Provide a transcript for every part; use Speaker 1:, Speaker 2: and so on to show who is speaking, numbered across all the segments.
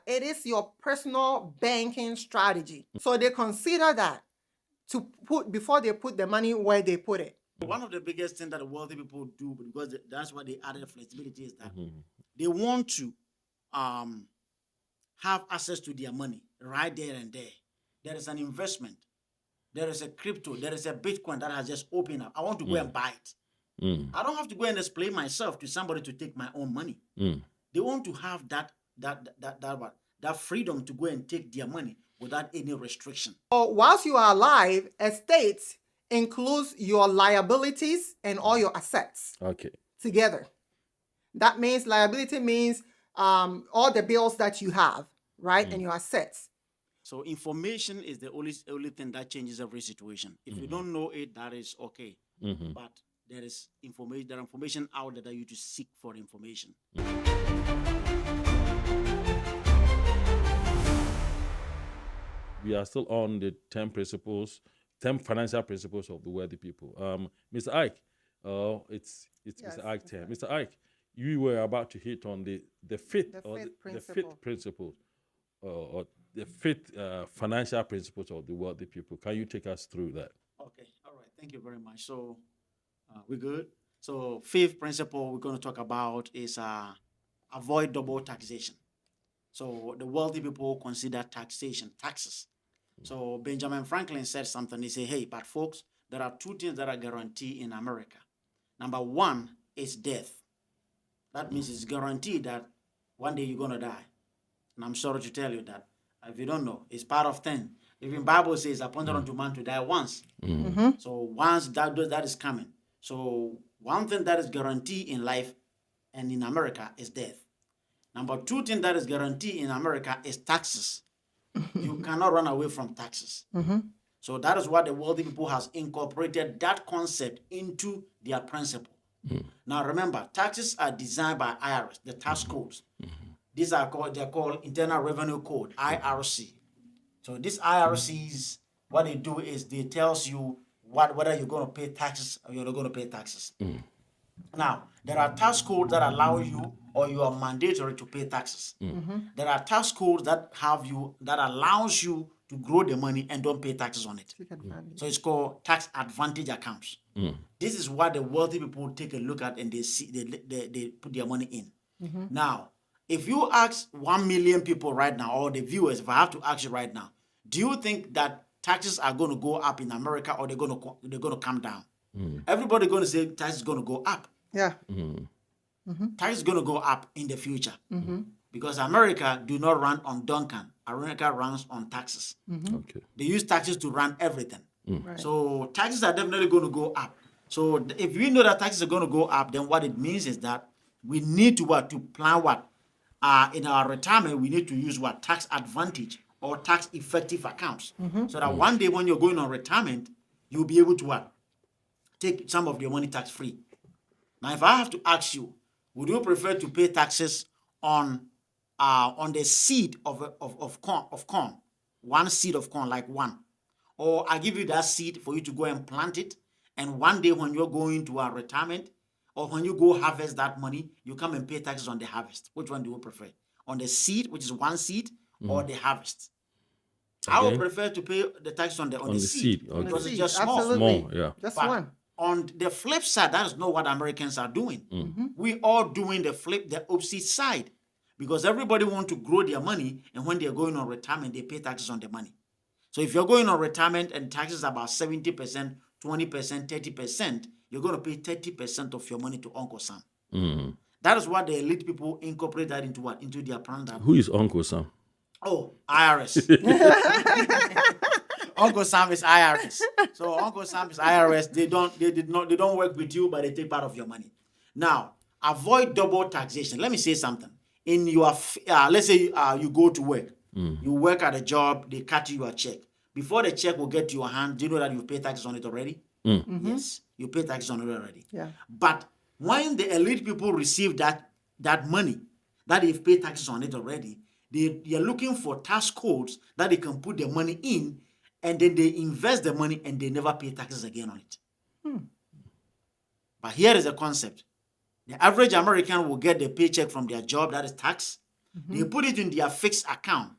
Speaker 1: It is your personal banking strategy. So they consider that to put before they put the money where they put it.
Speaker 2: One of the biggest things that the wealthy people do, because that's why they added flexibility, is that they want to have access to their money right there and there. There is an investment, there is a crypto, there is a Bitcoin that has just opened up. I want to go and buy it. I don't have to go and explain myself to somebody to take my own money. They want to have that freedom to go and take their money without any restriction.
Speaker 1: So whilst you are alive, estate includes your liabilities and all your assets
Speaker 3: Okay.
Speaker 1: together. That means liability means all the bills that you have, right, and your assets.
Speaker 2: So information is the only thing that changes every situation. If you don't know it, that is okay. But there is information. There are information out there that you to seek for information.
Speaker 3: We are still on the 10 financial principles of the wealthy people. Mr. Ike, it's
Speaker 1: Yes,
Speaker 3: Mr. Ike
Speaker 1: Mr.
Speaker 3: 10. Mr. Ike, you were about to hit on the fifth
Speaker 1: The fifth
Speaker 3: the fifth principle or the fifth financial principles of the wealthy people. Can you take us through that?
Speaker 2: Okay, all right. Thank you very much. So we're good. So fifth principle we're going to talk about is avoid double taxation. So the wealthy people consider taxes. So Benjamin Franklin said something. He said, "Hey, but folks, there are two things that are guaranteed in America. Number one is death. That means it's guaranteed that one day you're gonna die. And I'm sorry to tell you that if you don't know, it's part of 10. Even Bible says appointed unto man to die once. So once that is coming. So one thing that is guaranteed in life and in America is death. Number two thing that is guaranteed in America is taxes. You cannot run away from taxes. So that is why the wealthy people has incorporated that concept into their principle. Now remember, taxes are designed by IRS, the tax codes. They're called Internal Revenue Code, IRC. So these IRCs, what they do is they tells you whether you're going to pay taxes or you're not going to pay taxes. Now, there are tax codes that allow you or you are mandatory to pay taxes. There are tax codes that allows you to grow the money and don't pay taxes on it. So it's called tax advantage accounts. This is what the wealthy people take a look at and they see they put their money in. Now, if you ask 1 million people right now, or the viewers, if I have to ask you right now, do you think that taxes are going to go up in America or they're going to come down? Everybody going to say taxes is going to go up.
Speaker 1: Yeah.
Speaker 2: Tax is going to go up in the future because America do not run on Duncan. America runs on taxes.
Speaker 3: Okay.
Speaker 2: They use taxes to run everything.
Speaker 1: Right.
Speaker 2: So taxes are definitely going to go up. So if we know that taxes are going to go up, then what it means is that we need to plan in our retirement. We need to use tax advantage or tax effective accounts, so that one day when you're going on retirement, you'll be able to take some of your money tax free. Now, if I have to ask you, would you prefer to pay taxes on the seed of corn, one seed of corn, like one, or I give you that seed for you to go and plant it, and one day when you're going to a retirement or when you go harvest that money, you come and pay taxes on the harvest? Which one do you prefer? On the seed, which is one seed, or the harvest? I would prefer to pay the taxes on the seed
Speaker 3: Okay.
Speaker 2: because it's just small.
Speaker 1: Absolutely.
Speaker 3: Small, yeah.
Speaker 1: Just
Speaker 2: But
Speaker 1: one.
Speaker 2: on the flip side, that is not what Americans are doing. We are doing the opposite side, because everybody want to grow their money, and when they're going on retirement, they pay taxes on the money. So if you're going on retirement and taxes are about 70%, 20%, 30%, you're going to pay 30% of your money to Uncle Sam. That is what the elite people incorporate that into their plan.
Speaker 3: Who is Uncle Sam?
Speaker 2: Oh, IRS. Uncle Sam is IRS. So Uncle Sam is IRS. They don't work with you, but they take part of your money. Now, avoid double taxation. Let me say something. In your let's say you go to work. You work at a job, they cut you a check. Before the check will get to your hand, do you know that you pay taxes on it already? Yes, you pay taxes on it already.
Speaker 1: Yeah.
Speaker 2: But when the elite people receive that money, that they've paid taxes on it already, they are looking for tax codes that they can put their money in, and then they invest the money and they never pay taxes again on it. But here is the concept. The average American will get the paycheck from their job, that is tax. They put it in their fixed account,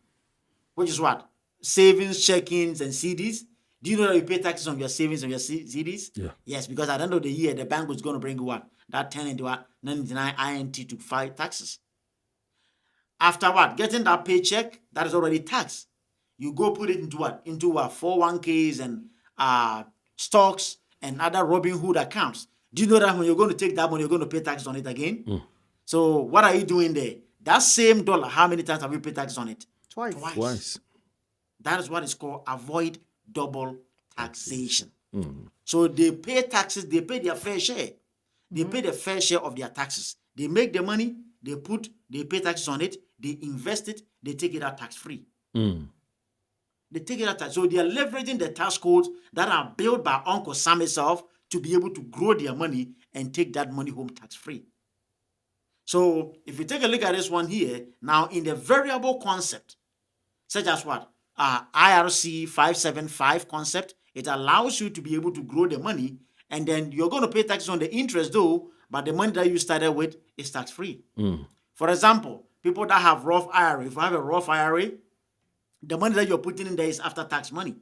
Speaker 2: which is what? Savings, checkings, and CDs. Do you know that you pay taxes on your savings and your CDs?
Speaker 3: Yeah.
Speaker 2: Yes, because at the end of the year, the bank was going to bring you what? That 10 and what? 99 INT to file taxes. After what? Getting that paycheck, that is already taxed. You go put it into what? Into 401ks and stocks and other Robinhood accounts. Do you know that when you're going to take that money, you're going to pay taxes on it again? So what are you doing there? That same dollar, how many times have you paid taxes on it?
Speaker 1: Twice.
Speaker 3: Twice.
Speaker 2: That is what is called avoid double taxation. So they pay taxes, they pay their fair share. They pay the fair share of their taxes. They make the money, they pay taxes on it, they invest it, they take it out tax-free. They take it out tax. So they are leveraging the tax codes that are built by Uncle Sam himself to be able to grow their money and take that money home tax-free. So if you take a look at this one here, now in the variable concept, such as what? IRC 575 concept, it allows you to be able to grow the money, and then you're going to pay taxes on the interest though, but the money that you started with is tax-free. For example, people that have Roth IRA, if you have a Roth IRA, the money that you're putting in there is after-tax money.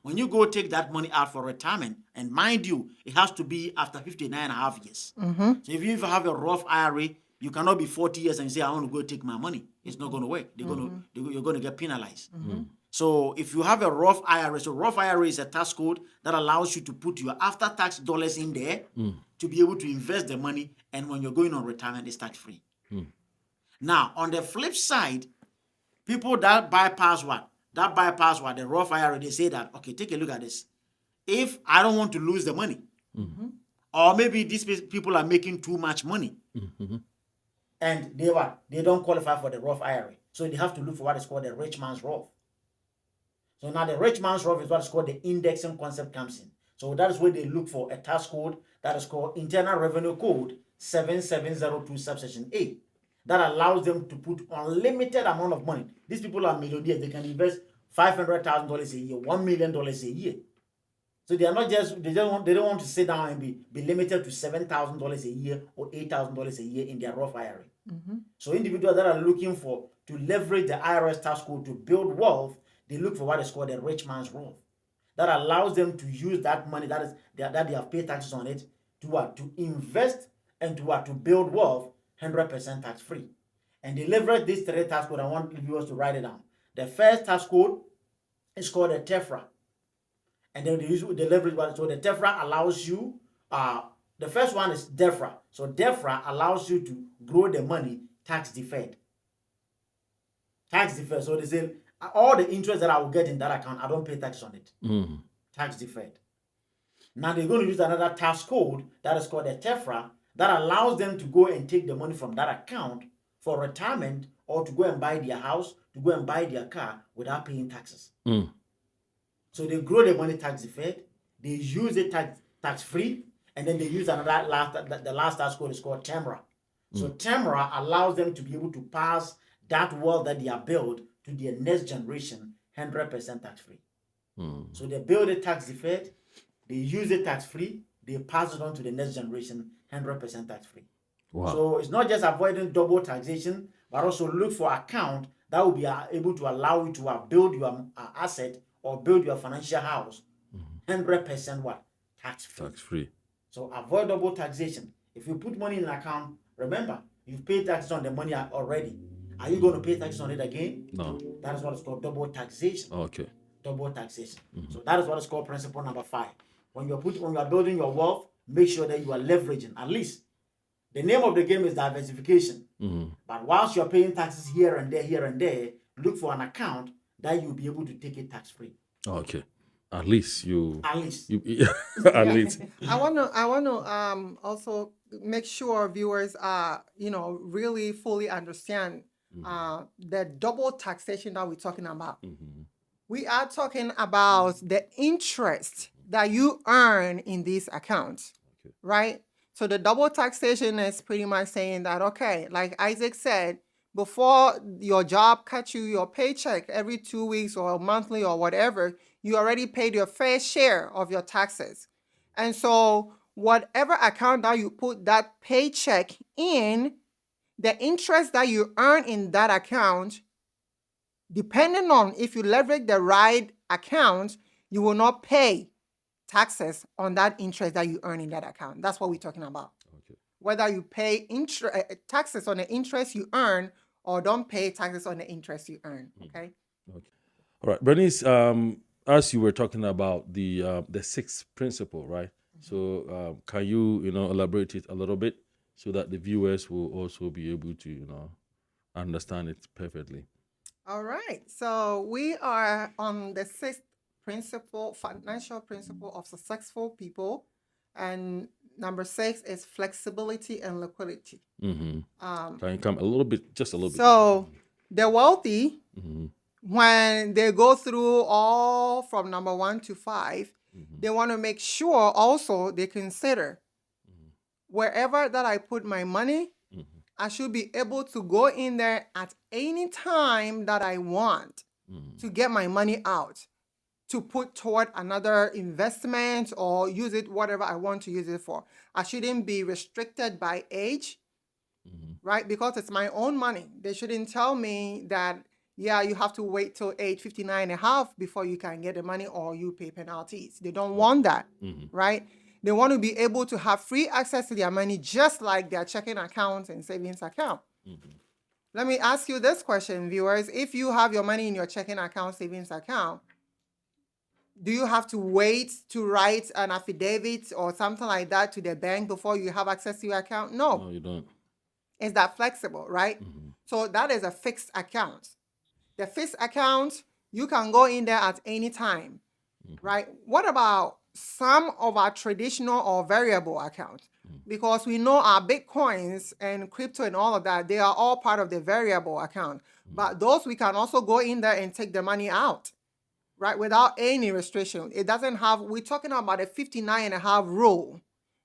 Speaker 2: When you go take that money out for retirement, and mind you, it has to be after 59 and a half years. So if you have a Roth IRA, you cannot be 40 years and say, I want to go take my money. It's not going to work. You're going to get penalized. So if you have a Roth IRA, so Roth IRA is a tax code that allows you to put your after-tax dollars in there to be able to invest the money, and when you're going on retirement, it's tax-free. Now, on the flip side, people that bypass what? The Roth IRA, they say that, okay, take a look at this. If I don't want to lose the money, or maybe these people are making too much money, and they don't qualify for the Roth IRA. So they have to look for what is called the rich man's Roth. So now the rich man's Roth is what is called the indexing concept comes in. So that is where they look for a tax code that is called Internal Revenue Code 7702 subsection A. That allows them to put unlimited amount of money. These people are millionaires. They can invest $500,000 a year, $1 million a year. So they are not just they don't want to sit down and be limited to $7,000 a year or $8,000 a year in their Roth IRA. So individuals that are looking to leverage the IRS tax code to build wealth, they look for what is called the rich man's Roth. That allows them to use that money that they have paid taxes on it to invest and to build wealth 100% tax free. And they leverage this three tax code. I want viewers to write it down. The first tax code is called the TEFRA. And then they leverage one. So the TEFRA allows you, the first one is DEFRA. So DEFRA allows you to grow the money tax deferred. Tax deferred. So they say, all the interest that I will get in that account, I don't pay tax on it. Tax deferred. Now they're going to use another tax code that is called the TEFRA that allows them to go and take the money from that account for retirement or to go and buy their house, to go and buy their car without paying taxes. So they grow the money tax deferred, they use it tax free, and then they use another the last tax code is called TEMRA. So TEMRA allows them to be able to pass that wealth that they have built to their next generation 100% tax free. So they build it tax deferred, they use it tax free, they pass it on to the next generation 100% tax free.
Speaker 3: Wow.
Speaker 2: So it's not just avoiding double taxation, but also look for account that will be able to allow you to build your asset or build your financial house 100% what? Tax free.
Speaker 3: Tax free.
Speaker 2: So avoid double taxation. If you put money in an account, remember, you've paid taxes on the money already. Are you going to pay taxes on it again?
Speaker 3: No.
Speaker 2: That is what is called double taxation.
Speaker 3: Okay.
Speaker 2: Double taxation. So that is what is called principle number 5. When you are building your wealth, make sure that you are leveraging. At least the name of the game is diversification. But whilst you're paying taxes here and there, look for an account that you'll be able to take it tax free.
Speaker 3: Okay. At least
Speaker 2: At least.
Speaker 3: at least.
Speaker 1: I want to also make sure viewers really fully understand the double taxation that we're talking about. We are talking about the interest that you earn in these accounts, right? So the double taxation is pretty much saying that, okay, like Isaac said, before your job cuts you your paycheck every 2 weeks or monthly or whatever, you already paid your fair share of your taxes. And so whatever account that you put that paycheck in, the interest that you earn in that account, depending on if you leverage the right account, you will not pay taxes on that interest that you earn in that account. That's what we're talking about.
Speaker 3: Okay.
Speaker 1: Whether you pay taxes on the interest you earn or don't pay taxes on the interest you earn. Okay.
Speaker 3: Okay. All right, Bernice. As you were talking about the sixth principle, right? So can you elaborate it a little bit so that the viewers will also be able to understand it perfectly?
Speaker 1: All right. So we are on the sixth principle, financial principle of successful people. And number 6 is flexibility and liquidity.
Speaker 3: Mm-hmm. Can you come a little bit, just a little bit?
Speaker 1: So the wealthy,
Speaker 3: Mm-hmm.
Speaker 1: when they go through all from number 1 to 5, they want to make sure also they consider wherever that I put my money, I should be able to go in there at any time that I want to get my money out, to put toward another investment or use it whatever I want to use it for. I shouldn't be restricted by age, right? Because it's my own money. They shouldn't tell me that, yeah, you have to wait till age 59 and a half before you can get the money or you pay penalties. They don't want that, right? They want to be able to have free access to their money just like their checking accounts and savings account. Let me ask you this question, viewers. If you have your money in your checking account, savings account, do you have to wait to write an affidavit or something like that to the bank before you have access to your account?
Speaker 3: No, you don't.
Speaker 1: It's that flexible, right? So that is a fixed account. The fixed account, you can go in there at any time, right? What about some of our traditional or variable accounts? Because we know our Bitcoins and crypto and all of that, they are all part of the variable account. But those we can also go in there and take the money out, right? Without any restriction. It doesn't have, we're talking about a 59.5 rule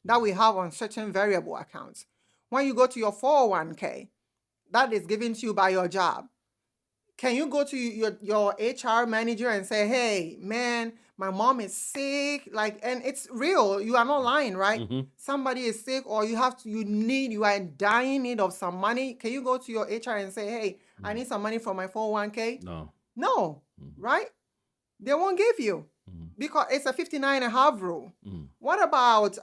Speaker 1: that we have on certain variable accounts. When you go to your 401k, that is given to you by your job. Can you go to your HR manager and say, hey, man, my mom is sick, and it's real. You are not lying, right? Somebody is sick or you are in dying need of some money. Can you go to your HR and say, hey, I need some money for my 401k? No, right? They won't give you because it's a 59.5 rule. What about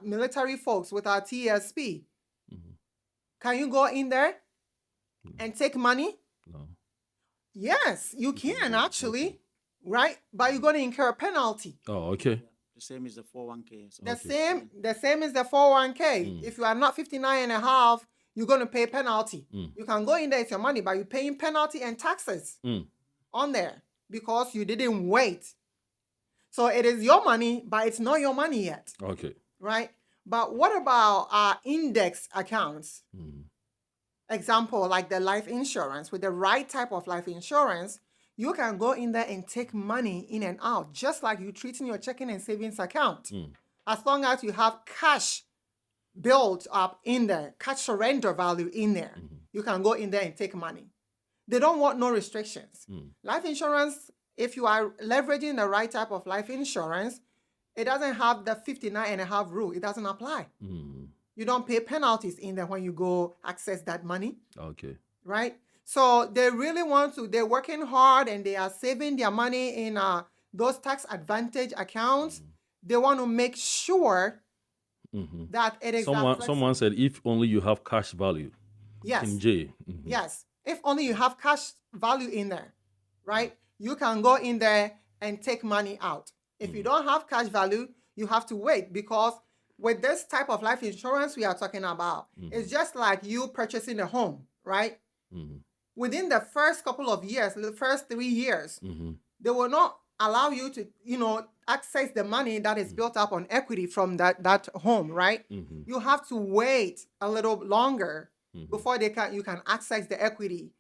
Speaker 1: military folks with our TSP? Can you go in there and take money?
Speaker 3: No.
Speaker 1: Yes, you can actually, right? But you're going to incur a penalty.
Speaker 3: Oh, okay.
Speaker 2: The same as the 401k. So.
Speaker 1: The same as the 401k. If you are not 59.5, you're going to pay penalty. You can go in there, it's your money, but you're paying penalty and taxes on there because you didn't wait. So it is your money, but it's not your money yet.
Speaker 3: Okay.
Speaker 1: Right? But what about our index accounts? Example, like the life insurance. With the right type of life insurance, you can go in there and take money in and out, just like you treating your checking and savings account. As long as you have cash built up in there, cash surrender value in there, you can go in there and take money. They don't want no restrictions. Life insurance, if you are leveraging the right type of life insurance, it doesn't have the 59.5 rule. It doesn't apply. You don't pay penalties in there when you go access that money.
Speaker 3: Okay.
Speaker 1: Right? So they really want to, they're working hard and they are saving their money in those tax advantage accounts. They want to make sure that it is
Speaker 3: Someone said, if only you have cash value.
Speaker 1: Yes.
Speaker 3: In J.
Speaker 1: Yes. If only you have cash value in there, right? You can go in there and take money out. If you don't have cash value, you have to wait because with this type of life insurance we are talking about, it's just like you purchasing a home, right? Within the first couple of years, the first 3 years, they will not allow you to, access the money that is built up on equity from that home, right? You have to wait a little longer before you can access the equity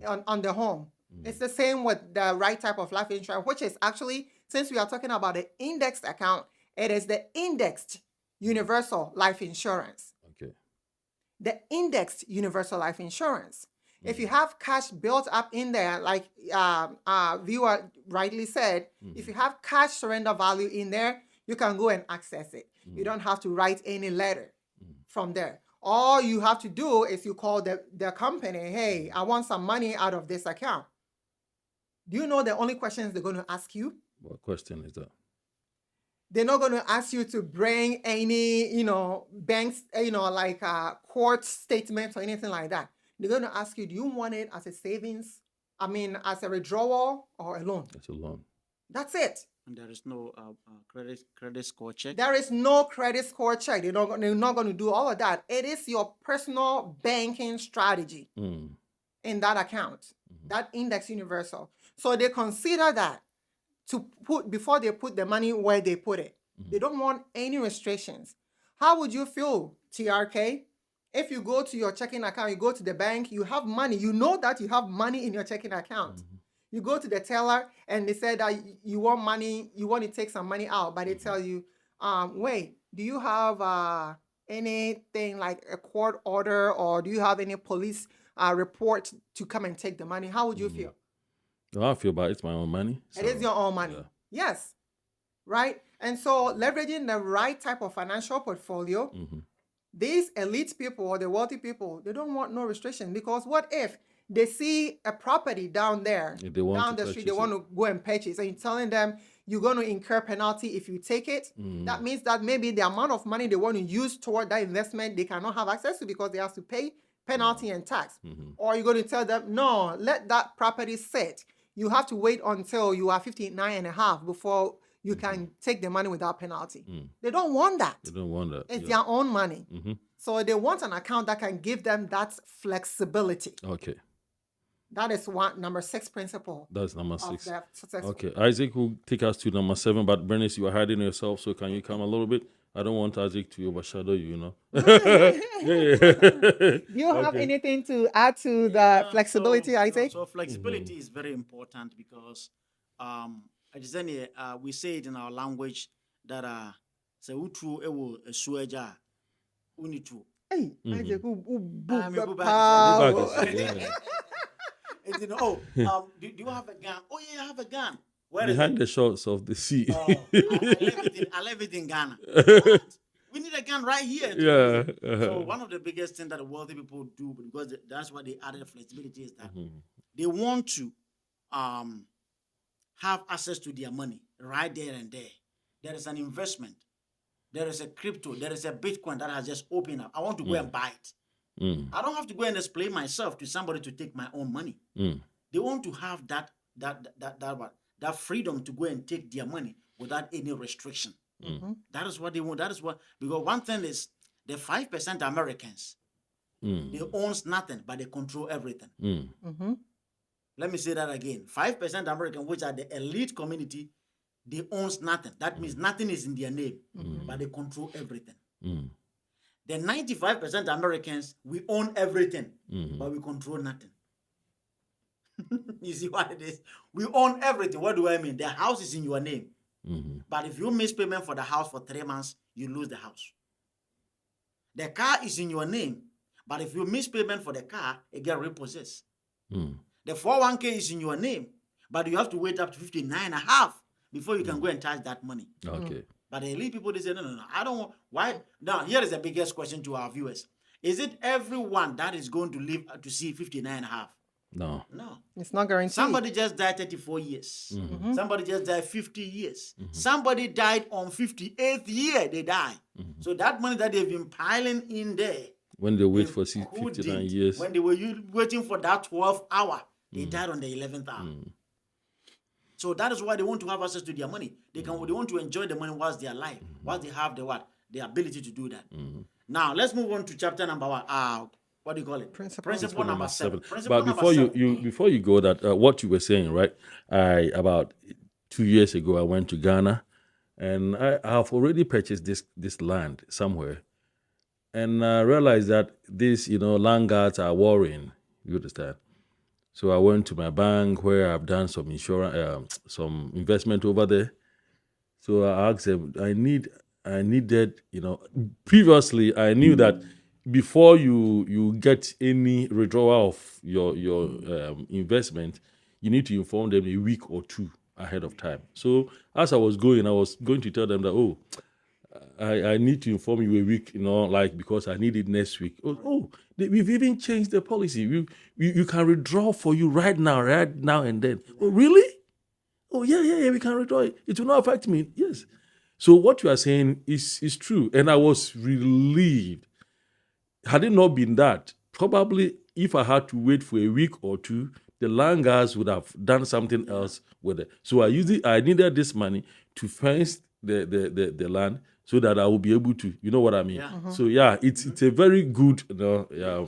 Speaker 1: on the home. It's the same with the right type of life insurance, which is actually, since we are talking about the indexed account, it is the indexed universal life insurance.
Speaker 3: Okay.
Speaker 1: The indexed universal life insurance. If you have cash built up in there, like viewer rightly said, if you have cash surrender value in there, you can go and access it. You don't have to write any letter from there. All you have to do is you call the company, hey, I want some money out of this account. Do you know the only questions they're going to ask you?
Speaker 3: What question is that?
Speaker 1: They're not going to ask you to bring any, banks, like court statements or anything like that. They're going to ask you, do you want it as a savings? As a withdrawal or a loan?
Speaker 3: That's a loan.
Speaker 1: That's it.
Speaker 2: And there is no credit score check.
Speaker 1: There is no credit score check. They're not going to do all of that. It is your personal banking strategy in that account, that Index Universal. So they consider that to put before they put the money where they put it. They don't want any restrictions. How would you feel, TRK, if you go to your checking account, you go to the bank, you have money, you know that you have money in your checking account. You go to the teller and they say that you want money, you want to take some money out, but they tell you, wait, do you have anything like a court order, or do you have any police report to come and take the money? How would you feel?
Speaker 3: I feel bad. It's my own money.
Speaker 1: It is your own money.
Speaker 3: Yeah.
Speaker 1: Yes. Right? And so leveraging the right type of financial portfolio, these elite people or the wealthy people, they don't want no restriction, because what if they see a property down there, down the street, they want to go and purchase, and you're telling them you're going to incur penalty if you take it? That means that maybe the amount of money they want to use toward that investment, they cannot have access to because they have to pay penalty and tax. Or you're going to tell them, no, let that property sit. You have to wait until you are 59 and a half before you can take the money without penalty. They don't want that.
Speaker 3: They don't want that.
Speaker 1: It's their own money. So they want an account that can give them that flexibility.
Speaker 3: Okay.
Speaker 1: That is number 6 principle.
Speaker 3: That's number 6.
Speaker 1: Successful.
Speaker 3: Okay. Isaac will take us to number 7, but Bernice, you are hiding yourself, so can you come a little bit? I don't want Isaac to overshadow you,
Speaker 1: Do you have anything to add to the flexibility, Isaac?
Speaker 2: So flexibility is very important because we say it in our language that say utru ewo esueja unitu.
Speaker 1: Hey, Isaac,
Speaker 2: do you have a gun? Oh yeah, I have a gun. Where
Speaker 3: behind the shores of the sea.
Speaker 2: I left it in Ghana. We need a gun right here.
Speaker 3: Yeah.
Speaker 2: So one of the biggest things that the wealthy people do, because that's why they added flexibility, is that they want to have access to their money right there and there. There is an investment. There is a crypto. There is a Bitcoin that has just opened up. I want to go and buy it. I don't have to go and explain myself to somebody to take my own money. They want to have that freedom to go and take their money without any restriction. That is what they want. That is what, because one thing is the 5% Americans, they owns nothing, but they control everything. Let me say that again. 5% Americans, which are the elite community, they owns nothing. That means nothing is in their name, but they control everything. The 95% Americans, we own everything, but we control nothing. You see what it is? We own everything. What do I mean? The house is in your name. But if you miss payment for the house for 3 months, you lose the house. The car is in your name, but if you miss payment for the car, it gets repossessed. The 401k is in your name, but you have to wait up to 59 and a half before you can go and touch that money.
Speaker 3: Okay.
Speaker 2: But the elite people, they say, no, I don't want. Why? Now, here is the biggest question to our viewers. Is it everyone that is going to live to see 59 and a half?
Speaker 3: No.
Speaker 1: It's not guaranteed.
Speaker 2: Somebody just died 34 years. Somebody just died 50 years. Somebody died on 58th year, they die. So that money that they've been piling in there.
Speaker 3: When they wait for 59 years.
Speaker 2: When they were waiting for that 12th hour, they died on the 11th hour. So that is why they want to have access to their money. They want to enjoy the money whilst they are alive, whilst they have the ability to do that. Now, let's move on to chapter number 1. What do you call it? Principle number 7.
Speaker 3: But before you go, that what you were saying, right? About 2 years ago, I went to Ghana, and I have already purchased this land somewhere, and I realized that these land guards are worrying. You understand? So I went to my bank where I've done some insurance, some investment over there. So I asked them, I needed, previously I knew that before you get any withdrawal of your investment, you need to inform them a week or 2 ahead of time. So as I was going to tell them that, I need to inform you a week, like because I need it next week. We've even changed the policy. You can withdraw for you right now and then. Oh, really? Oh, yeah, we can withdraw it. It will not affect me. Yes. So what you are saying is true. And I was relieved. Had it not been that, probably if I had to wait for a week or two, the land guys would have done something else with it. So I needed this money to fence the land so that I will be able to, you know what I mean?
Speaker 2: Yeah.
Speaker 3: So yeah, it's a very good,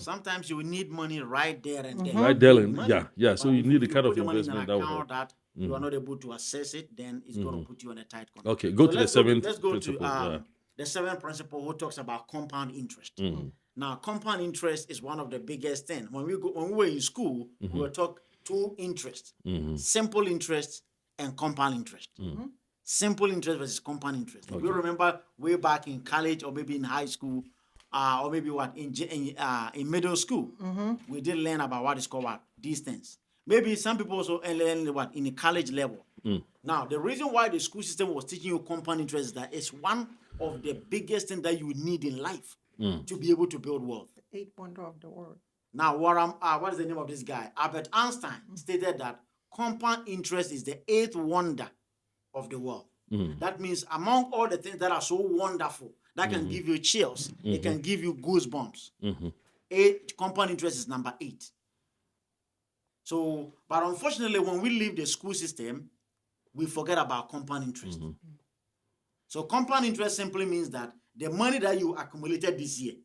Speaker 2: Sometimes you need money right there and then.
Speaker 3: right there, and
Speaker 2: Money.
Speaker 3: yeah. So
Speaker 2: But
Speaker 3: you
Speaker 2: if
Speaker 3: need the kind
Speaker 2: put
Speaker 3: of
Speaker 2: the money in an
Speaker 3: investment that will
Speaker 2: account
Speaker 3: help.
Speaker 2: that you are not able to access it, then it's going to put you on a tight corner.
Speaker 3: Okay, go to the
Speaker 2: let's
Speaker 3: seventh
Speaker 2: let's go
Speaker 3: principle.
Speaker 2: to the seventh principle, who talks about compound interest. Now, compound interest is one of the biggest things. When we were in school, we were taught two interests: simple interest and compound interest. Simple interest versus compound interest. If you remember way back in college or maybe in high school, or maybe in middle school, we did learn about what is called these things. Maybe some people also learn in the college level. Now, the reason why the school system was teaching you compound interest is that it's one of the biggest things that you need in life to be able to build wealth.
Speaker 1: The eighth wonder of the world.
Speaker 2: Now, what is the name of this guy? Albert Einstein stated that compound interest is the eighth wonder of the world. That means among all the things that are so wonderful, that can give you chills, it can give you goosebumps. Compound interest is number 8. So, but unfortunately, when we leave the school system, we forget about compound interest. So compound interest simply means that the money that you accumulated this year,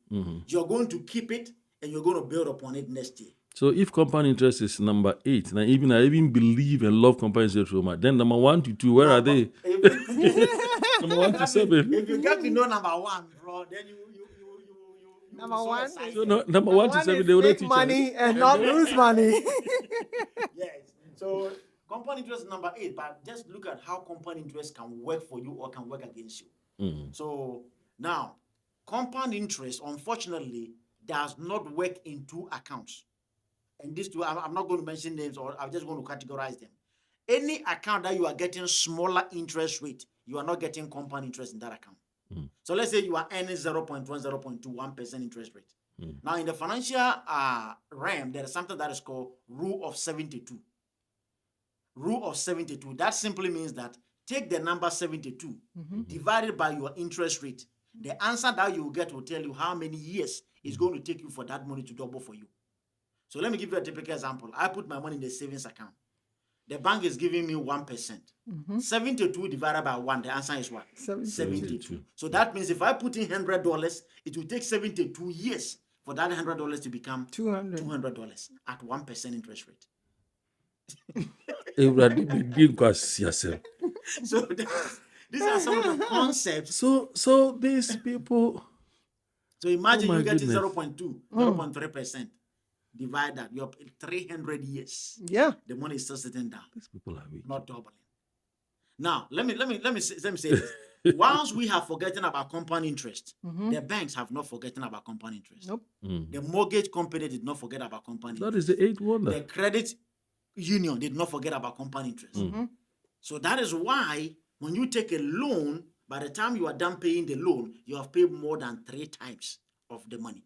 Speaker 2: you're going to keep it and you're going to build upon it next year.
Speaker 3: So if compound interest is number 8, now I even believe and love compound interest so much, then number 1 to 2, where are they? Number 1 to 7.
Speaker 2: If you get to know number 1, bro, then you
Speaker 1: Number
Speaker 2: so
Speaker 1: one
Speaker 2: excited.
Speaker 3: So no, number 1 to 7, they will not
Speaker 1: make
Speaker 3: teach
Speaker 1: money
Speaker 3: us.
Speaker 1: and not lose money.
Speaker 2: Yes. So compound interest is number 8, but just look at how compound interest can work for you or can work against you. So now, compound interest, unfortunately, does not work in 2 accounts. And these two, I'm not going to mention names, or I'm just going to categorize them. Any account that you are getting smaller interest rate, you are not getting compound interest in that account. So let's say you are earning 0.1, 0.2, 1% interest rate. Now, in the financial realm, there is something that is called Rule of 72. Rule of 72. That simply means that take the number 72, divided by your interest rate. The answer that you will get will tell you how many years it's going to take you for that money to double for you. So let me give you a typical example. I put my money in the savings account. The bank is giving me 1%. 72 divided by 1, the answer is what? 72. So that means if I put in $100, it will take 72 years for that $100 to become $200 at 1% interest rate. So these are some of the concepts.
Speaker 3: So these people.
Speaker 2: So imagine
Speaker 3: Oh my
Speaker 2: you getting
Speaker 3: goodness.
Speaker 2: 0.2, 0.3%. Divide that. You're 300 years.
Speaker 1: Yeah.
Speaker 2: The money is still sitting down,
Speaker 3: These people are weak.
Speaker 2: not doubling. Now, let me say this. Once we have forgotten about compound interest, the banks have not forgotten about compound interest.
Speaker 1: Nope.
Speaker 2: The mortgage company did not forget about compound
Speaker 3: That
Speaker 2: interest.
Speaker 3: is the 8th wonder.
Speaker 2: The credit union did not forget about compound interest. So that is why when you take a loan, by the time you are done paying the loan, you have paid more than 3 times of the money.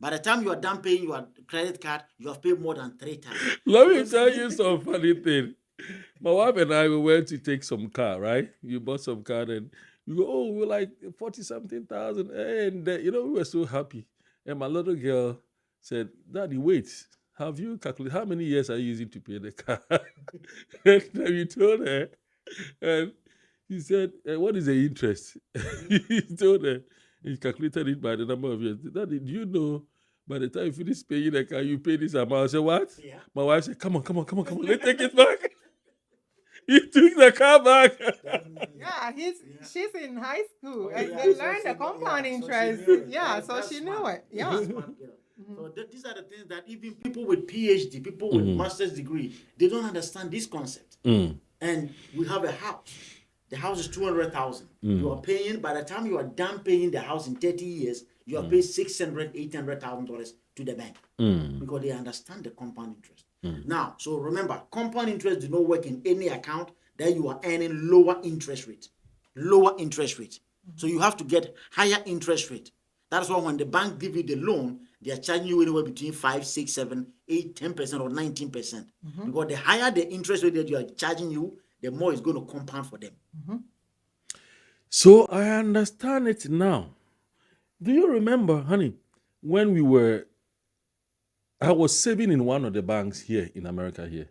Speaker 2: By the time you are done paying your credit card, you have paid more than 3 times.
Speaker 3: Let me tell you some funny thing. My wife and I, we went to take some car, right? You bought some car and you go, oh, we're like 40-something thousand. And, we were so happy. And my little girl said, Daddy, wait. Have you calculated how many years are you using to pay the car? And then we told her. And he said, what is the interest? He told her. He calculated it by the number of years. Daddy, do you know by the time you finish paying the car, you pay this amount? I said, what?
Speaker 2: Yeah.
Speaker 3: My wife said, come on. Let's take it back. He took the car back.
Speaker 1: Yeah, she's in high school and
Speaker 2: yeah,
Speaker 1: they
Speaker 2: so
Speaker 1: learned
Speaker 2: she
Speaker 1: the
Speaker 2: knew-
Speaker 1: compound
Speaker 2: yeah, so she
Speaker 1: interest.
Speaker 2: knew it.
Speaker 1: Yeah,
Speaker 2: That's
Speaker 1: so she knew
Speaker 2: smart.
Speaker 1: it. Yeah.
Speaker 2: That's smart girl. So these are the things that even people with PhD, people with master's degree, they don't understand this concept. And we have a house. The house is 200,000. You are paying, by the time you are done paying the house in 30 years, you are paying $600,000-$800,000 to the bank because they understand the compound interest. Now, so remember, compound interest do not work in any account that you are earning lower interest rate. Lower interest rate. So you have to get higher interest rate. That's why when the bank give you the loan, they are charging you anywhere between 5, 6, 7, 8, 10%, or 19%. Because the higher the interest rate that you are charging you, the more it's going to compound for them.
Speaker 3: So I understand it now. Do you remember, honey, when I was saving in one of the banks here in America here,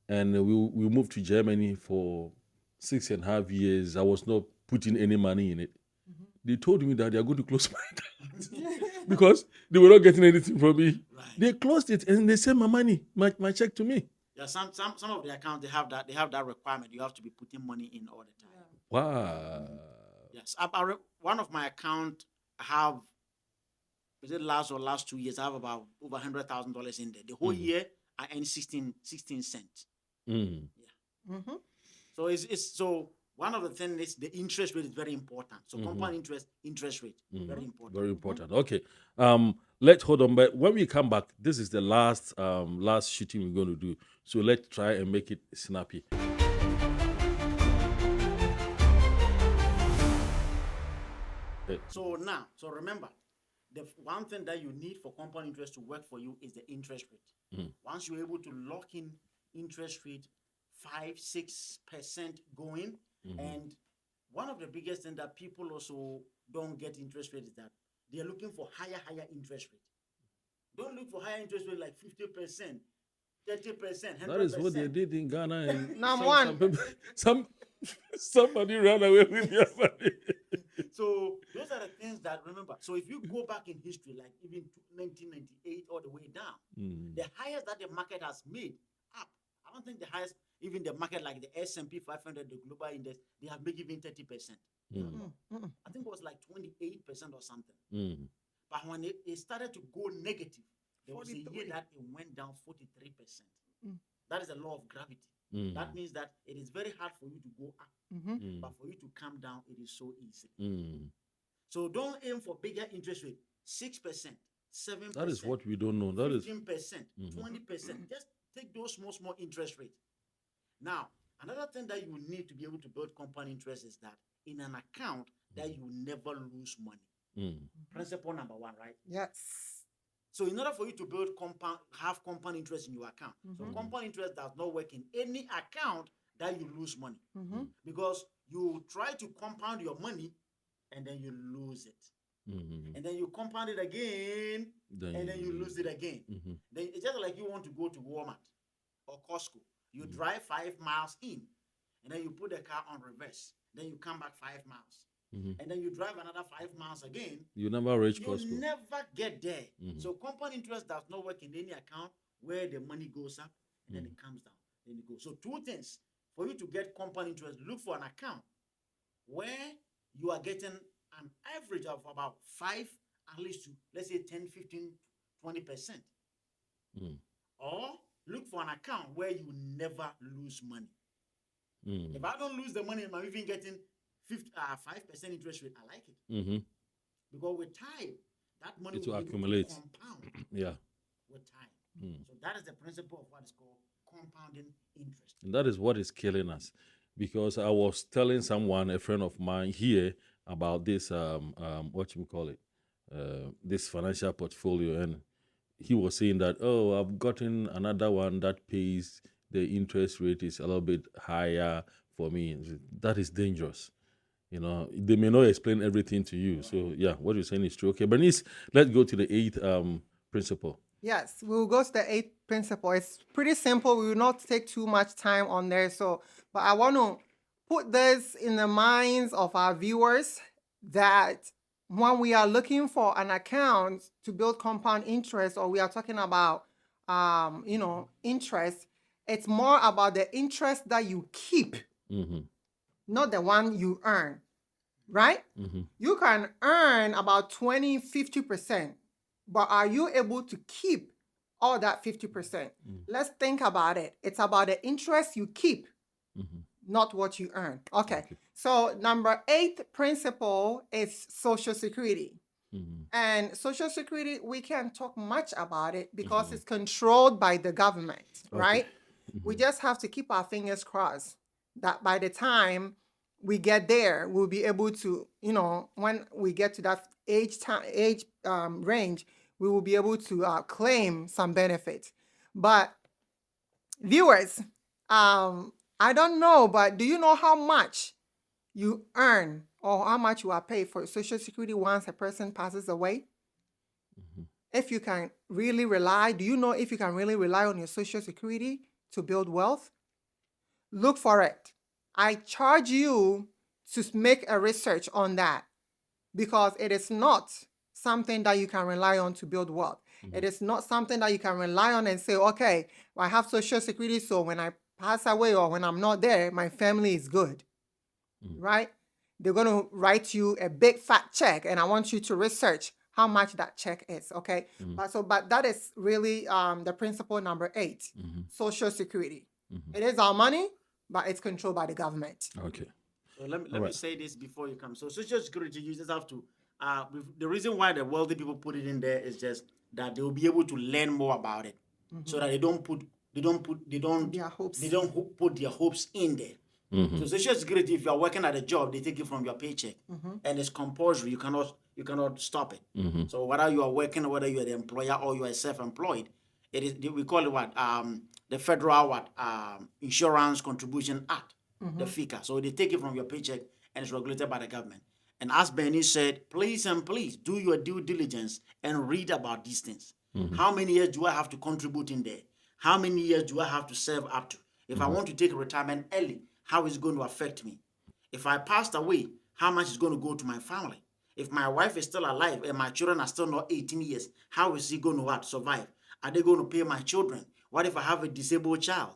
Speaker 3: and we moved to Germany for 6.5 years. I was not putting any money in it. They told me that they are going to close my account because they were not getting anything from me.
Speaker 2: Right.
Speaker 3: They closed it and they sent my money, my check to me.
Speaker 2: Yeah, some of the accounts they have that requirement. You have to be putting money in all the time.
Speaker 3: Wow.
Speaker 2: Yes, one of my account I have. Is it last 2 years? I have about over $100,000 in there. The whole year I earn 16 cents.
Speaker 3: Mm.
Speaker 1: Mm-hmm.
Speaker 2: So it's so one of the things is the interest rate is very important. So compound interest rate very important.
Speaker 3: Very important. Okay. Let's hold on. But when we come back, this is the last shooting we're going to do. So let's try and make it snappy.
Speaker 2: So remember, the one thing that you need for compound interest to work for you is the interest rate. Once you're able to lock in interest rate 5-6% going, and one of the biggest things that people also don't get interest rate is that they are looking for higher interest rate. Don't look for higher interest rate like 50%, 30%, 100%.
Speaker 3: That is what they did in Ghana, and
Speaker 1: Number
Speaker 3: somebody ran away with their money.
Speaker 2: So those are the things that remember. So if you go back in history, like even 1998 all the way down, the highest that the market has made up. I don't think the highest, even the market like the S&P 500, the global index, they have made even 30%. I think it was like 28% or something. But when it started to go negative, there was a year that it went down 43%. That is the law of gravity. That means that it is very hard for you to go up, but for you to come down, it is so easy. So don't aim for bigger interest rate, 6%, 7%.
Speaker 3: That is what we don't know. That is
Speaker 2: 15%, 20%. Just take those small interest rates. Now, another thing that you need to be able to build compound interest is that in an account that you never lose money. Principle number 1, right?
Speaker 1: Yes.
Speaker 2: So in order for you to build have compound interest in your account, so compound interest does not work in any account that you lose money, because you try to compound your money and then you lose it, and then you compound it again, and then you lose it again. Then it's just like you want to go to Walmart or Costco. You drive 5 miles in, and then you put the car on reverse. Then you come back 5 miles. And then you drive another 5 miles again.
Speaker 3: You never reach
Speaker 2: You
Speaker 3: Costco.
Speaker 2: never get there. So compound interest does not work in any account where the money goes up and then it comes down. Then it goes. So 2 things. For you to get compound interest, look for an account where you are getting an average of about 5, at least to, let's say 10, 15, 20%. Or look for an account where you never lose money. If I don't lose the money and I'm even getting 5% interest rate, I like it. Because with time, that money
Speaker 3: It will
Speaker 2: will be able to
Speaker 3: accumulate.
Speaker 2: compound
Speaker 3: Yeah.
Speaker 2: with time. So that is the principle of what is called compounding interest.
Speaker 3: And that is what is killing us. Because I was telling someone, a friend of mine here, about this what you call it, this financial portfolio, and he was saying that, oh, I've gotten another one that pays, the interest rate is a little bit higher for me. That is dangerous. You know, they may not explain everything to you. So yeah, what you're saying is true. Okay, Bernice, let's go to the 8th principle.
Speaker 1: Yes, we'll go to the 8th principle. It's pretty simple. We will not take too much time on there. But I want to put this in the minds of our viewers that when we are looking for an account to build compound interest, or we are talking about, interest, it's more about the interest that you keep, not the one you earn, right? You can earn about 20-50%, but are you able to keep all that 50%? Let's think about it. It's about the interest you keep, not what you earn. Okay. So number 8 principle is Social Security. And Social Security, we can't talk much about it because it's controlled by the government, right? We just have to keep our fingers crossed that by the time we get there, we'll be able to, when we get to that age range, we will be able to claim some benefits. But viewers, I don't know, but do you know how much you earn or how much you are paid for Social Security once a person passes away? If you can really rely, do you know if you can really rely on your Social Security to build wealth? Look for it. I charge you to make a research on that, because it is not something that you can rely on to build wealth. It is not something that you can rely on and say, okay, well, I have Social Security, so when I pass away or when I'm not there, my family is good, right? They're going to write you a big fat check, and I want you to research how much that check is, okay? But that is really the principle number 8, Social Security. It is our money, but it's controlled by the government.
Speaker 3: Okay.
Speaker 2: So let me say this before you come. So Social Security, you just have to. The reason why the wealthy people put it in there is just that they will be able to learn more about it, so that they don't put
Speaker 1: Their hopes.
Speaker 2: they don't put their hopes in there. So Social Security, if you are working at a job, they take it from your paycheck, and it's compulsory. You cannot stop it. So whether you are working, whether you are the employer or you are self-employed, it is, we call it what, the Federal Insurance Contribution Act, the FICA. So they take it from your paycheck, and it's regulated by the government. And as Benny said, please do your due diligence and read about these things. How many years do I have to contribute in there? How many years do I have to serve up to? If I want to take retirement early, how is it going to affect me? If I passed away, how much is going to go to my family? If my wife is still alive and my children are still not 18 years, how is he going to survive? Are they going to pay my children? What if I have a disabled child?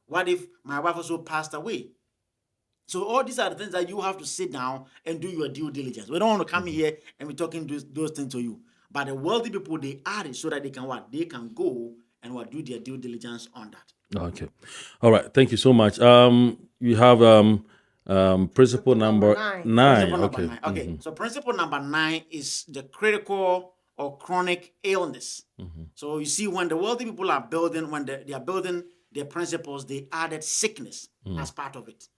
Speaker 2: What if my wife also passed away? So all these are the things that you have to sit down and do your due diligence. We don't want to come here and be talking those things to you. But the wealthy people, they add it so that they can what? They can go and do their due diligence on that.
Speaker 3: Okay. All right. Thank you so much. You have principle number 9.
Speaker 2: Principle number
Speaker 3: Okay.
Speaker 2: 9. Okay. So principle number 9 is the critical or chronic illness. So you see, when the wealthy people are building, when they are building their principles, they added sickness as part of it.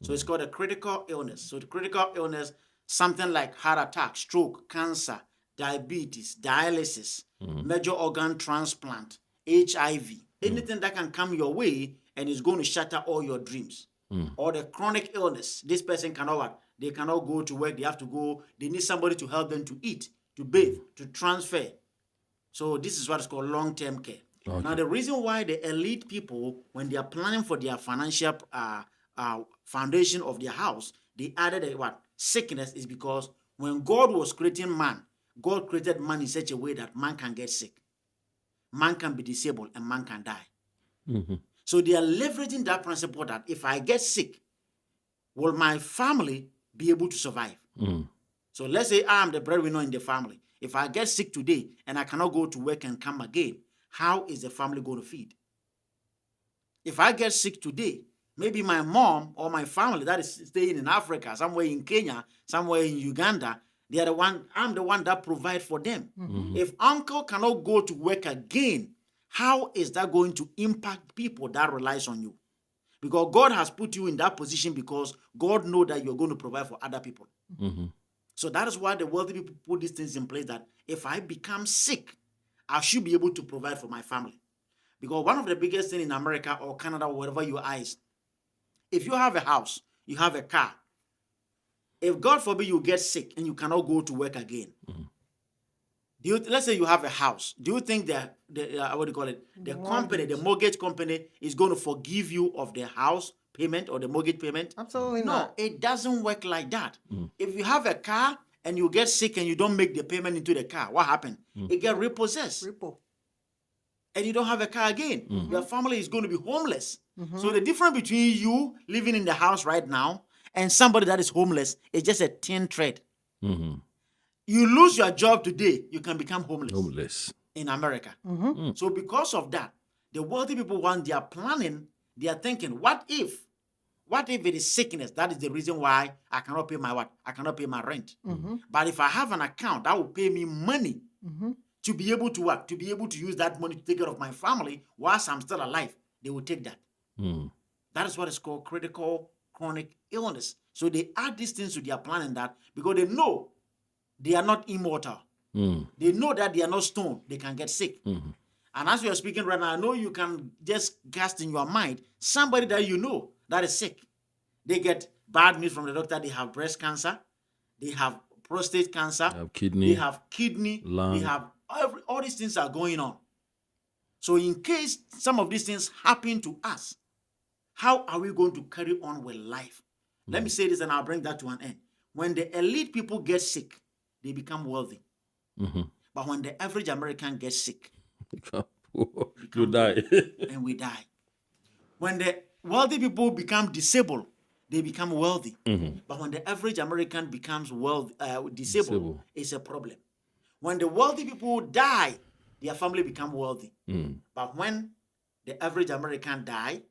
Speaker 2: So it's called a critical illness. So the critical illness, something like heart attack, stroke, cancer, diabetes, dialysis, major organ transplant, HIV, anything that can come your way and is going to shatter all your dreams. Or the chronic illness, this person cannot what? They cannot go to work. They have to go. They need somebody to help them to eat, to bathe, to transfer. So this is what is called long-term care. Okay. Now, the reason why the elite people, when they are planning for their financial foundation of their house, they added sickness, is because when God was creating man, God created man in such a way that man can get sick, man can be disabled, and man can die. So they are leveraging that principle that if I get sick, will my family be able to survive? So let's say I am the breadwinner in the family. If I get sick today and I cannot go to work and come again, how is the family going to feed? If I get sick today, maybe my mom or my family that is staying in Africa, somewhere in Kenya, somewhere in Uganda, I'm the one that provides for them. If uncle cannot go to work again, how is that going to impact people that relies on you? Because God has put you in that position because God knows that you're going to provide for other people. So that is why the wealthy people put these things in place, that if I become sick, I should be able to provide for my family. Because one of the biggest things in America or Canada or wherever you are is, if you have a house, you have a car, if God forbid you get sick and you cannot go to work again, let's say you have a house, do you think that the mortgage company is going to forgive you of the house payment or the mortgage payment?
Speaker 1: Absolutely
Speaker 2: No,
Speaker 1: not.
Speaker 2: it doesn't work like that. If you have a car and you get sick and you don't make the payment into the car, what happened? It get repossessed. And you don't have a car again. Your family is going to be homeless. So the difference between you living in the house right now and somebody that is homeless is just a thin thread. You lose your job today, you can become homeless in America. So because of that, the wealthy people, when they are planning, they are thinking, what if it is sickness? That is the reason why I cannot pay I cannot pay my rent. But if I have an account that will pay me money to be able to to be able to use that money to take care of my family whilst I'm still alive, they will take that. That is what is called critical chronic illness. So they add these things to their planning that because they know they are not immortal. They know that they are not stone. They can get sick. And as we are speaking right now, I know you can just cast in your mind somebody that you know that is sick. They get bad news from the doctor. They have breast cancer. They have prostate cancer.
Speaker 3: They have kidney.
Speaker 2: They have kidney.
Speaker 3: Lung.
Speaker 2: They have all these things are going on. So in case some of these things happen to us, how are we going to carry on with life? Let me say this and I'll bring that to an end. When the elite people get sick, they become wealthy. But when the average American gets sick,
Speaker 3: you die.
Speaker 2: and we die. When the wealthy people become disabled, they become wealthy. But when the average American becomes disabled, it's a problem. When the wealthy people die, their family become wealthy. But when the average American die,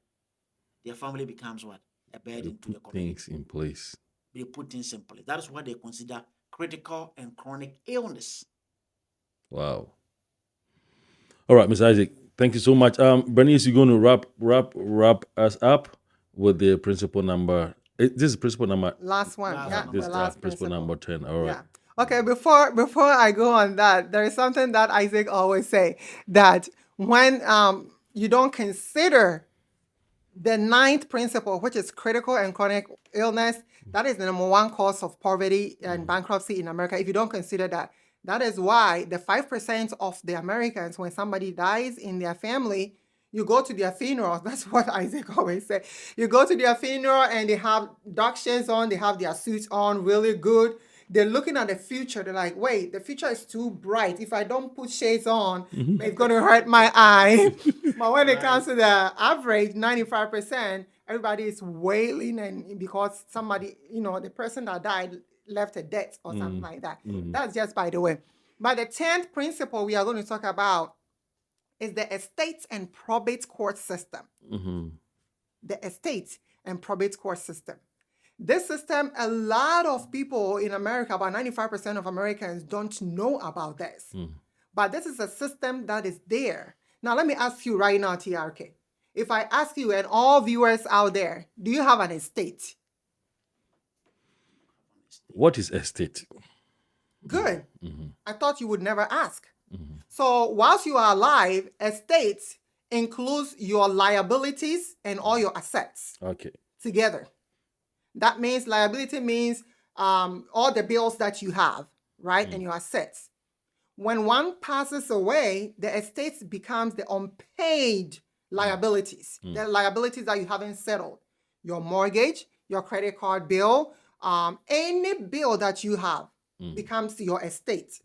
Speaker 2: their family becomes what? A burden to the community.
Speaker 3: Things in place.
Speaker 2: They put things in place. That is what they consider critical and chronic illness.
Speaker 3: Wow. All right, Mr. Isaac, thank you so much. Bernice, you're going to wrap us up with the principle number. This is principle number.
Speaker 1: Last one. Yeah,
Speaker 3: This
Speaker 1: the last
Speaker 3: principle number 10. All right.
Speaker 1: Yeah. Okay, before I go on that, there is something that Isaac always say, that when you don't consider the 9th principle, which is critical and chronic illness, that is the number 1 cause of poverty and bankruptcy in America. If you don't consider that, that is why the 5% of the Americans, when somebody dies in their family, you go to their funeral. That's what Isaac always said. You go to their funeral and they have dark shades on, they have their suits on, really good. They're looking at the future. They're like, wait, the future is too bright. If I don't put shades on, it's going to hurt my eye. But when it comes to the average, 95%, everybody is wailing, and because somebody, the person that died left a debt or something like that. That's just by the way. But the 10th principle we are going to talk about is the estate and probate court system. The estate and probate court system. This system, a lot of people in America, about 95% of Americans don't know about this. But this is a system that is there. Now, let me ask you right now, TRK. If I ask you and all viewers out there, do you have an estate?
Speaker 3: What is estate?
Speaker 1: Good. I thought you would never ask. So whilst you are alive, estate includes your liabilities and all your assets together. That means liability means all the bills that you have, right, and your assets. When one passes away, the estate becomes the unpaid liabilities, the liabilities that you haven't settled. Your mortgage, your credit card bill, any bill that you have becomes your estate.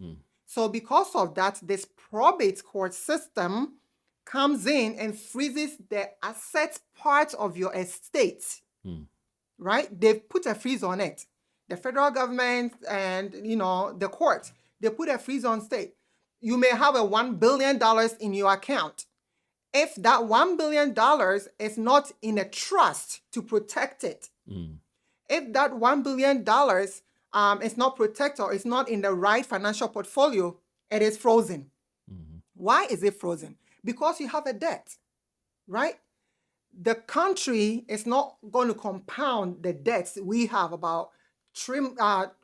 Speaker 1: So because of that, this probate court system comes in and freezes the assets part of your estate, right? They've put a freeze on it. The federal government and, the court, they put a freeze on state. You may have a $1 billion in your account. If that $1 billion is not in a trust to protect it, if that $1 billion is not protected or is not in the right financial portfolio, it is frozen. Why is it frozen? Because you have a debt, right? The country is not going to compound the debts we have about trillions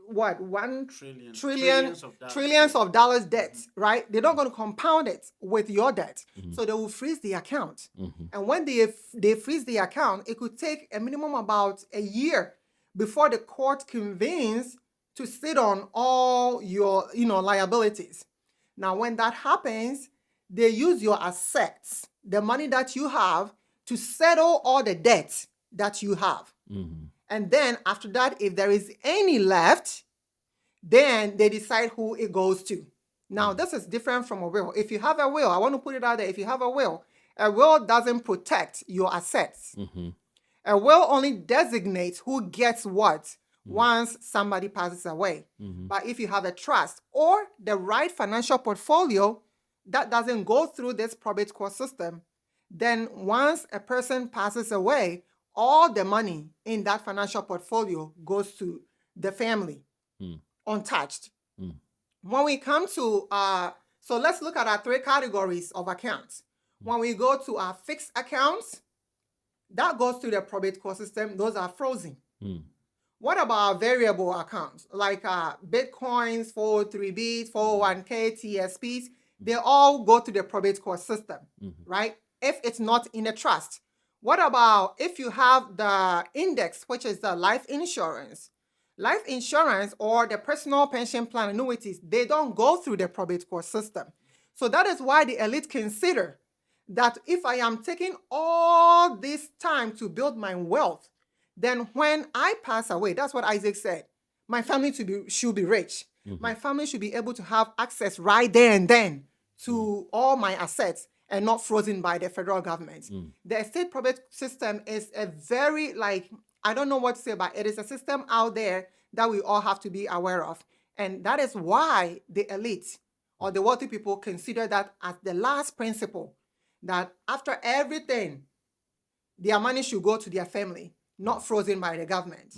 Speaker 1: of dollars debts, right? They're not going to compound it with your debt. So they will freeze the account. And when they freeze the account, it could take a minimum about a year before the court convenes to sit on all your, liabilities. Now, when that happens, they use your assets, the money that you have, to settle all the debts that you have. And then after that, if there is any left, then they decide who it goes to. Now, this is different from a will. If you have a will, I want to put it out there. If you have a will doesn't protect your assets. A will only designates who gets what once somebody passes away. But if you have a trust or the right financial portfolio that doesn't go through this probate court system, then once a person passes away, all the money in that financial portfolio goes to the family, untouched. When we come to, so let's look at our 3 categories of accounts. When we go to our fixed accounts, that goes to the probate court system. Those are frozen.
Speaker 3: Mm.
Speaker 1: What about variable accounts like Bitcoins, 403Bs, 401k, TSPs? They all go to the probate court system, right? If it's not in a trust. What about if you have the index, which is the life insurance? Life insurance or the personal pension plan annuities, they don't go through the probate court system. So that is why the elite consider that if I am taking all this time to build my wealth, then when I pass away, that's what Isaac said, my family should be rich. My family should be able to have access right there and then to all my assets and not frozen by the federal government. The estate probate system is a very, I don't know what to say, but it is a system out there that we all have to be aware of. And that is why the elite or the wealthy people consider that as the last principle, that after everything, their money should go to their family, not frozen by the government.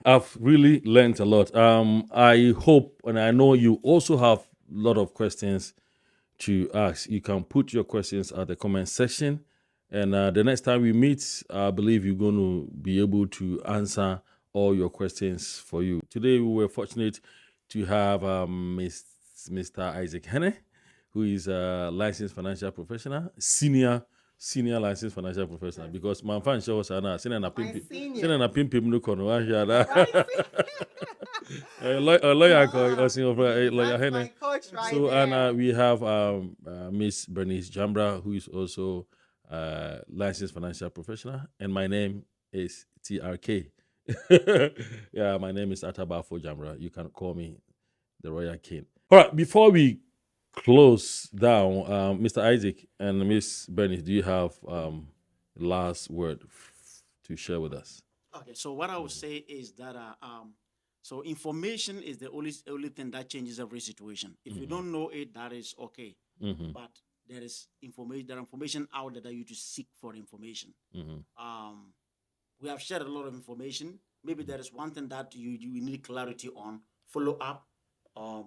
Speaker 3: I've really learned a lot. I hope, and I know you also have a lot of questions to ask. You can put your questions at the comment section. And the next time we meet, I believe you're going to be able to answer all your questions for you. Today, we were fortunate to have Mr. Isaac Hene, who is a licensed financial professional, senior licensed financial professional. Because my fan shows are now senior na pimp no kono ahia lawyer
Speaker 1: My coach right
Speaker 3: So
Speaker 1: there.
Speaker 3: and we have Miss Bernice Jambra, who is also licensed financial professional, and my name is TRK. Yeah, my name is Atabafo Jambra. You can call me the Royal King. All right, before we close down, Mr. Isaac and Miss Bernice, do you have last word to share with us?
Speaker 2: Okay, so what I would say is that so information is the only thing that changes every situation. If you don't know it, that is okay. But there is information out there that you to seek for information. We have shared a lot of information. Maybe there is one thing that you need clarity on. Follow up,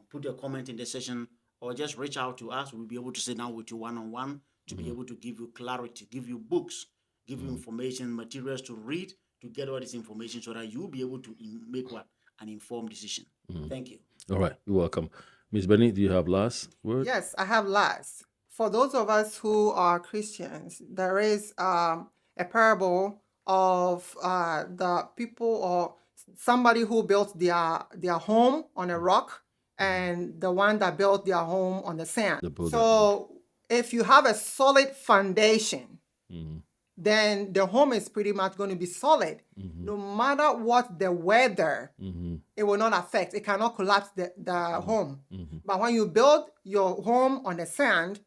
Speaker 2: put a comment in the session, or just reach out to us. We'll be able to sit down with you one-on-one to be able to give you clarity, give you books, give you information, materials to read, to get all this information so that you'll be able to make an informed decision. Thank you.
Speaker 3: All right, you're welcome. Miss Bernice, do you have last word?
Speaker 1: Yes, I have last. For those of us who are Christians, there is a parable of the people or somebody who built their home on a rock and the one that built their home on the sand.
Speaker 3: The builder.
Speaker 1: So if you have a solid foundation, then the home is pretty much going to be solid. No matter what the weather, it will not affect. It cannot collapse the home. But when you build your home on the sand,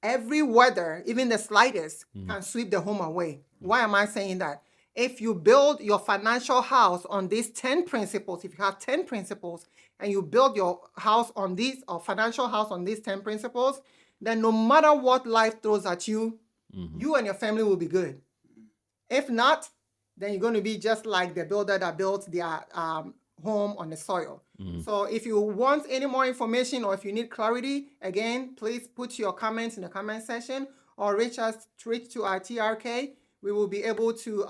Speaker 1: every weather, even the slightest, can sweep the home away. Why am I saying that? If you build your financial house on these 10 principles, if you have 10 principles, and you build your house on these, or financial house on these 10 principles, then no matter what life throws at you, you and your family will be good. If not, then you're going to be just like the builder that built their home on the soil. So if you want any more information or if you need clarity, again, please put your comments in the comment section or reach to our TRK. We will be able to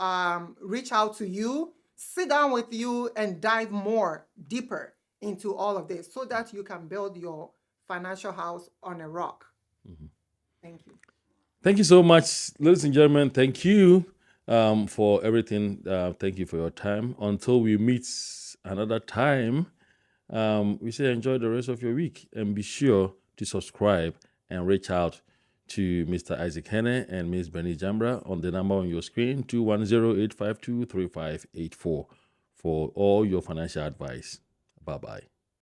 Speaker 1: reach out to you, sit down with you, and dive more deeper into all of this so that you can build your financial house on a rock. Thank you.
Speaker 3: Thank you so much, ladies and gentlemen. Thank you for everything. Thank you for your time. Until we meet another time, we say enjoy the rest of your week and be sure to subscribe and reach out to Mr. Isaac Hene and Ms. Bernice Jambra on the number on your screen, 210-852-3584, for all your financial advice. Bye-bye.